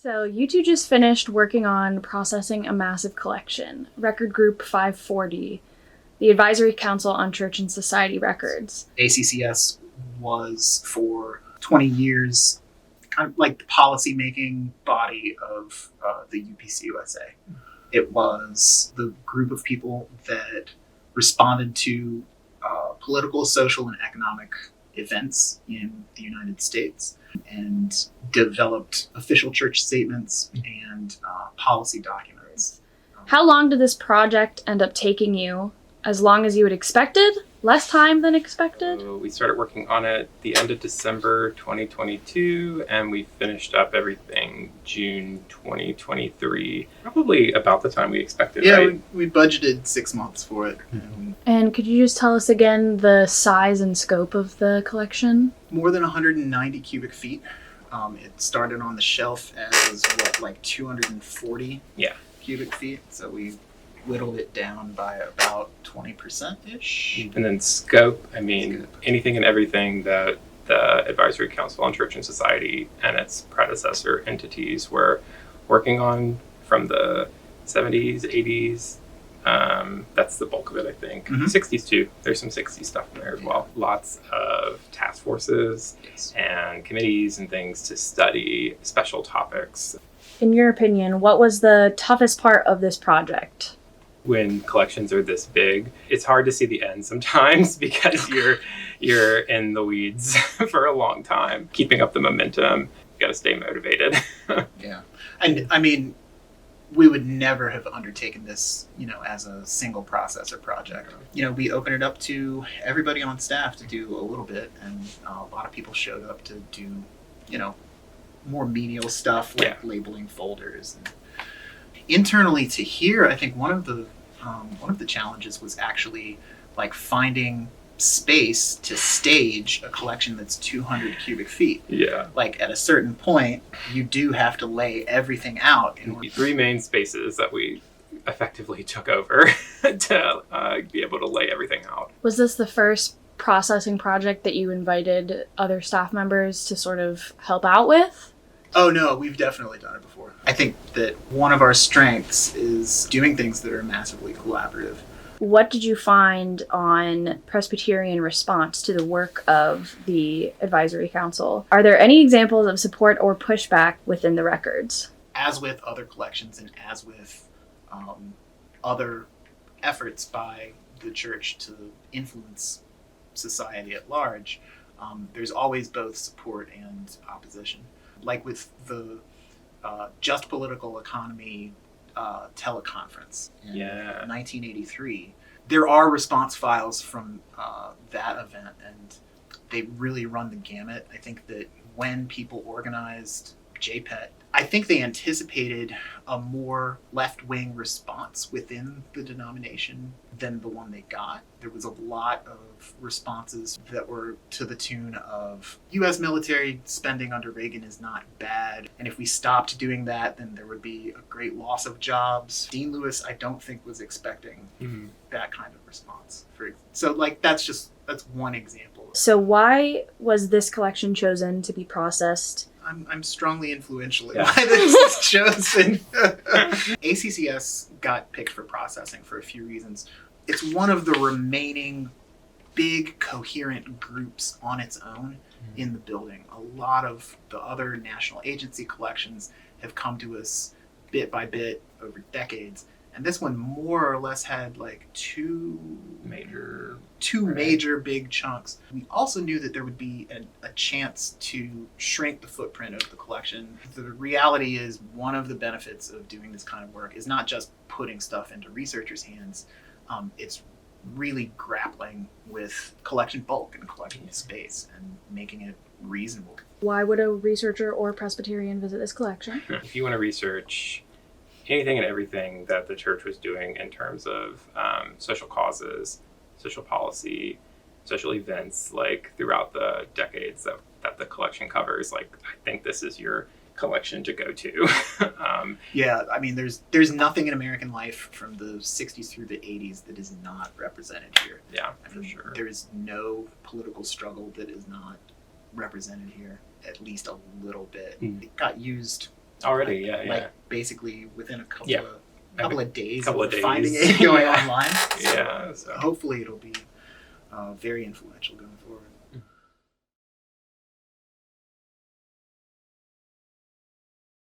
So you two just finished working on processing a massive collection, Record Group 540, the Advisory Council on Church and Society Records. ACCS was for 20 years kind of like the policy-making body of the UPCUSA. It was the group of people that responded to political, social, and economic events in the United States and developed official church statements and policy documents. How long did this project end up taking you? As long as you had expected? Less time than expected? So we started working on it the end of December 2022, and we finished up everything June 2023, probably about the time we expected, Yeah, right? we budgeted 6 months for it. And could you just tell us again the size and scope of the collection? More than 190 cubic feet. It started on the shelf as like 240 cubic feet. So we whittled it down by about 20%-ish. And then scope, anything and everything that the Advisory Council on Church and Society and its predecessor entities were working on from the 70s, 80s. That's the bulk of it, I think. 60s too. There's some 60s stuff in there as well. Lots of task forces and committees and things to study special topics. In your opinion, what was the toughest part of this project? When collections are this big, it's hard to see the end sometimes because you're in the weeds for a long time. Keeping up the momentum, you got to stay motivated. Yeah. And we would never have undertaken this, as a single processor project. We opened it up to everybody on staff to do a little bit, and a lot of people showed up to do, more menial stuff like labeling folders. And internally to here, I think one of the challenges was actually like finding space to stage a collection that's 200 cubic feet. Yeah. Like at a certain point, you do have to lay everything out. Three main spaces that we effectively took over to be able to lay everything out. Was this the first processing project that you invited other staff members to sort of help out with? Oh no, we've definitely done it before. I think that one of our strengths is doing things that are massively collaborative. What did you find on Presbyterian response to the work of the Advisory Council? Are there any examples of support or pushback within the records? As with other collections and as with other efforts by the church to influence society at large, there's always both support and opposition. Like with the Just Political Economy teleconference in 1983, there are response files from that event, and they really run the gamut. I think that when people organized JPET, I think they anticipated a more left-wing response within the denomination than the one they got. There was a lot of responses that were to the tune of U.S. military spending under Reagan is not bad, and if we stopped doing that, then there would be a great loss of jobs. Dean Lewis, I don't think, was expecting that kind of response. So that's one example. So why was this collection chosen to be processed? I'm strongly influential in why this is chosen. ACCS got picked for processing for a few reasons. It's one of the remaining big coherent groups on its own in the building. A lot of the other national agency collections have come to us bit by bit over decades. And this one more or less had like two major big chunks. We also knew that there would be a chance to shrink the footprint of the collection. The reality is one of the benefits of doing this kind of work is not just putting stuff into researchers' hands. It's really grappling with collection bulk and collection space and making it reasonable. Why would a researcher or Presbyterian visit this collection? If you want to research anything and everything that the church was doing in terms of social causes, social policy, social events, like throughout the decades that the collection covers, I think this is your collection to go to. There's nothing in American life from the 60s through the 80s that is not represented here. For sure. There is no political struggle that is not represented here, at least a little bit. It got used Already, like, yeah. Like basically within a couple Yeah. of days couple of of days. finding it going Yeah. online. So Yeah, so. hopefully it'll be very influential going forward.